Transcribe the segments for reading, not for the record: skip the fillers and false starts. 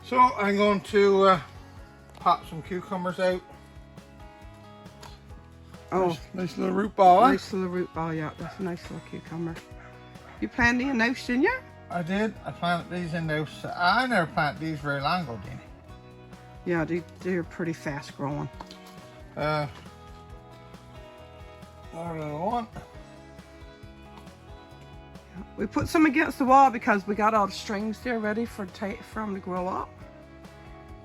So I'm going to pop some cucumbers out. Oh, nice little root ball. Nice little root ball, yeah. That's a nice little cucumber. You planted in house, didn't you? I did. I planted these in the house. I never planted these very long ago, Dini. Yeah, they're pretty fast growing. What do I want? We put some against the wall because we got all the strings there ready for them to grow up.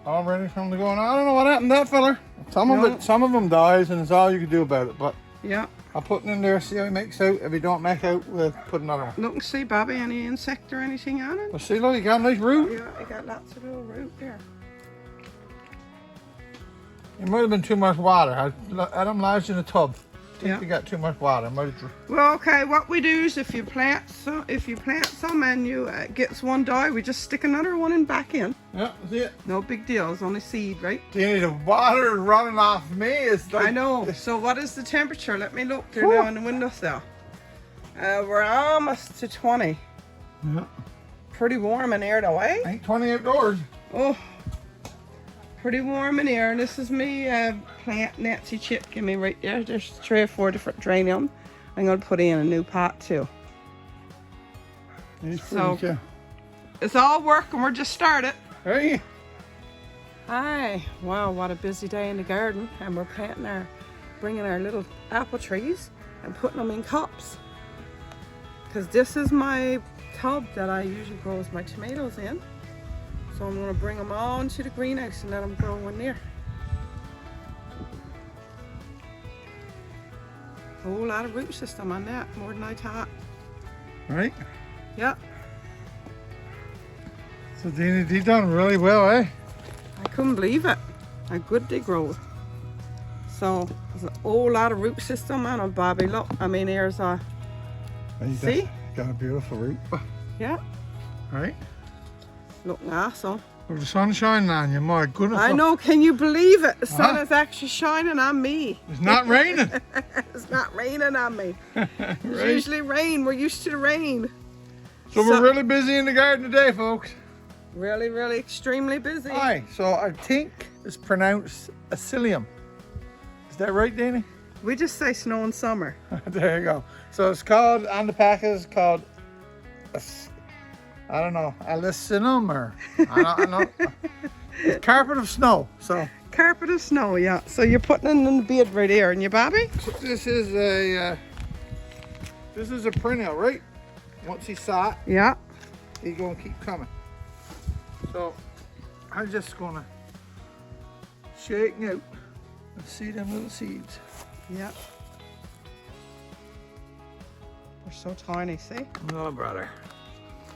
All ready for them to go on. I don't know what happened to that fella. Some of them dies and it's all you can do about it. But yeah, I'll put it in there, see how he makes out. If he don't make out, we'll put another one. Look and see, Bobby, any insect or anything on it? Well, see, look, you got a nice root. Yeah, I got lots of little root there. It might have been too much water. I had them lodged in a tub. I think you got too much water. Well, okay, what we do is if you plant some and you gets one die, we just stick another one in back in. Yeah, see it. No big deal. It's only seed, right? Danny, the water is running off me. It's like, I know. So what is the temperature? Let me look. They're now on the windowsill. We're almost to 20. Yeah. Pretty warm in here though, eh? Ain't 20 outdoors. Oh, pretty warm in here. This is me plant Nancy chip. Give me right there. There's 3 or 4 different geranium. I'm going to put in a new pot too. So it's all working. We're just started. Hey. Hi. Wow, what a busy day in the garden. And we're bringing our little apple trees and putting them in cups. Because this is my tub that I usually grow my tomatoes in. So I'm going to bring them all into the greenhouse and let them grow in there. A whole lot of root system on that, more than I thought. Right? Yep. So Dina, they done really well, eh? I couldn't believe it. How good they grow. So there's a whole lot of root system on them, Bobby. Look, I mean, here's a... See? Got a beautiful root. Yeah. Right? Looking awesome. With the sun shining on you, my goodness. I know, can you believe it? The sun is actually shining on me. It's not raining. It's not raining on me. Right. It's usually rain. We're used to the rain. So we're really busy in the garden today, folks. Really, really extremely busy. Aye, so I think it's pronounced Asilium. Is that right, Danny? We just say snow in summer. There you go. So it's called, on the package, it's called, I don't know, Alycinum or, I don't know. It's carpet of snow, so. Carpet of snow, yeah. So you're putting it in the bed right here, and you, Bobby? So this is a perennial, right? Once he saw it, Yeah. he's gonna keep coming. So I'm just gonna shake out and see them little seeds. Yeah. They're so tiny, see? Oh, brother.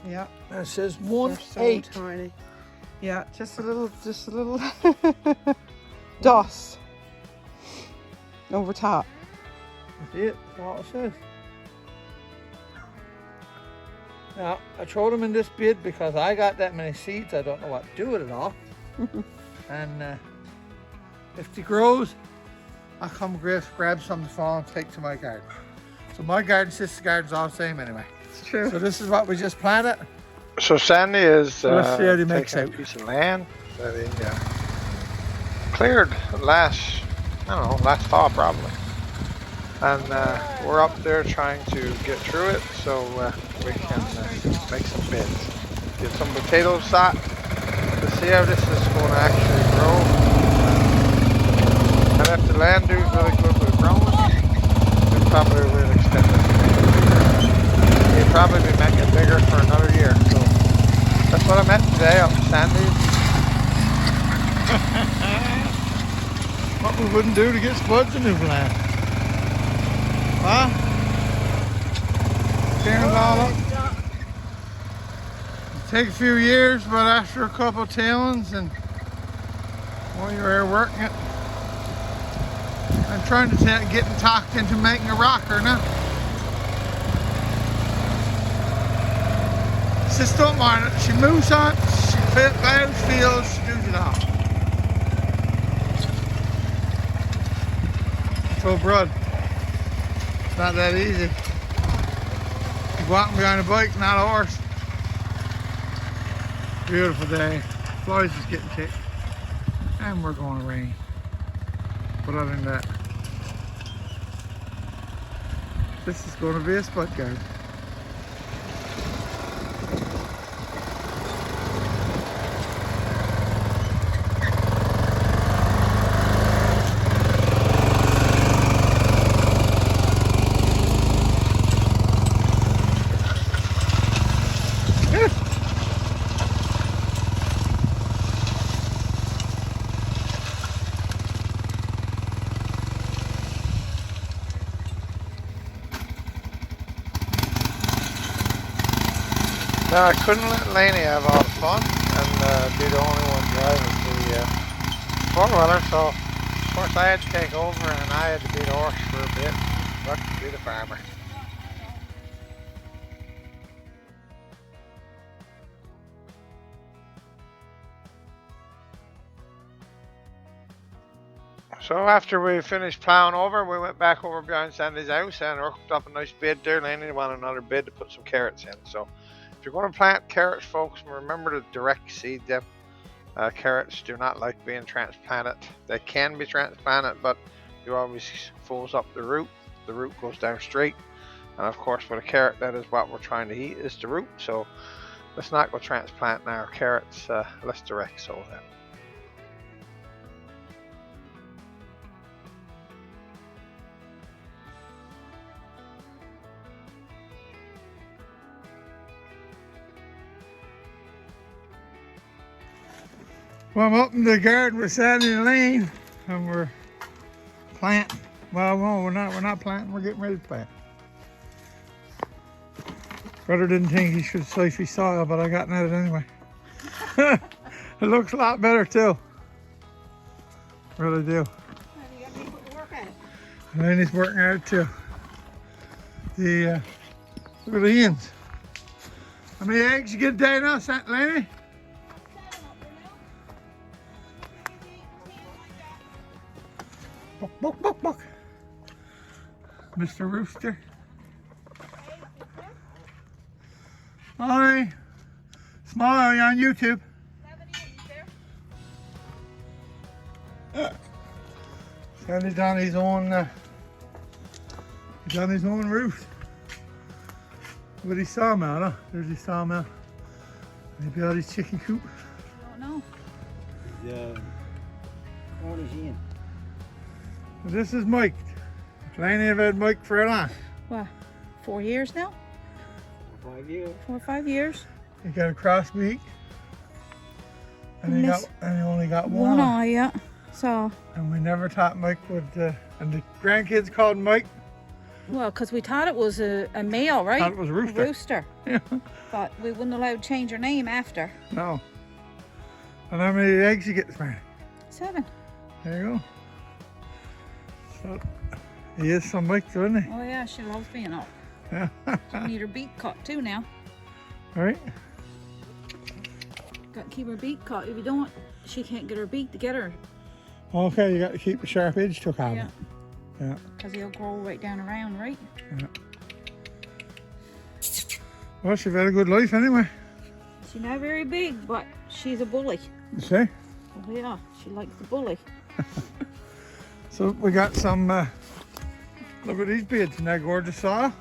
Yeah. It says They're 1 so 8. tiny. Yeah, just a little dust over top. That's it. That's all it says. Now, I throw them in this bed because I got that many seeds. I don't know what to do with it all. And if they grows, I'll come grab some to fall and take to my garden. So my garden, sister's garden's all the same anyway. It's true. So this is what we just planted. So Sandy is Let's see how he taking makes a out. piece of land that he cleared last fall probably. And we're up there trying to get through it so we can make some beds. Get some potatoes sat to see how this is going to actually grow. And if the land does really good with growing, then probably we'll extend it. We'll probably be making it bigger for another year. So that's what I met today up in Sandy's. What we wouldn't do to get spuds in Newfoundland. Huh? Tearing it all up. It'll take a few years, but after a couple of tailings and while you're here working it, I'm trying to get talked into making a rocker now. Sis don't mind it. She moves on, she plows fields, she does it all. So, Brad, it's not that easy. You're walking behind a bike, not a horse. Beautiful day. flies is getting kicked. And we're going to rain. But other than that, this is going to be a spud garden. Now I couldn't let Laney have all the fun and be the only one driving the four-wheeler, so of course I had to take over and I had to be the horse for a bit, but be the farmer. So after we finished plowing over, we went back over behind Sandy's house and hooked up a nice bed there. Laney wanted another bed to put some carrots in, so if you're going to plant carrots, folks, remember to direct seed them. Carrots do not like being transplanted. They can be transplanted, but you always fools up the root. The root goes down straight. And of course, with a carrot, that is what we're trying to eat, is the root. So let's not go transplanting our carrots. Let's direct sow them. Well, I'm up in the garden with Sandy and Lane, and we're planting. Well, no, we're not planting, we're getting ready to plant. Brother didn't think he should safely soil, but I got at it anyway. It looks a lot better too. Really do. And Lane's working at it too. Look at the hens. How many eggs you get a day now, Laney? Buck, buck, buck, buck. Mr. Rooster. Hi. Smile, are you on YouTube? Sandy's done his own roof with his sawmill, huh? There's his sawmill. Maybe out his chicken coop. I don't know. What is he in? This is Mike. Laney have had Mike for a long. What, 4 years now? 5 years. 4 or 5 years. He got a crossbeak. And he only got One eye, yeah. So. And we never taught Mike and the grandkids called him Mike. Well, because we thought it was a male, right? Thought it was a rooster. A rooster. Yeah. But we wouldn't allow to change your name after. No. And how many eggs you get this morning? 7. There you go. So he is some Mike, isn't he? Oh yeah, she loves being up. Yeah. She need her beak cut too now. Right. Got to keep her beak cut. If you don't, she can't get her beak to get her. Okay, you got to keep the sharp edge took out. Yeah. Yeah. Because he'll grow right down around, right? Yeah. Well, she's had a good life anyway. She's not very big, but she's a bully. You see? Oh yeah, she likes the bully. So we got some, look at these beds. Isn't that gorgeous soil?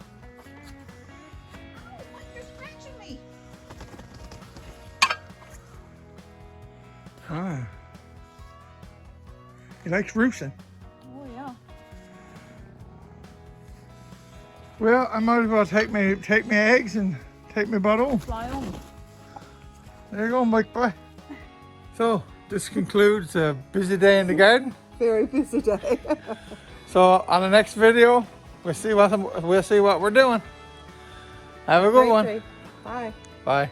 Oh, you're scratching me. Ah. He likes roosting. Oh yeah. Well, I might as well take me eggs and take me butt home. Fly home. There you go, Mike boy. So this concludes a busy day in the garden. Very busy day. So on the next video, we'll see what we're doing. Have a good one. Bye. Bye.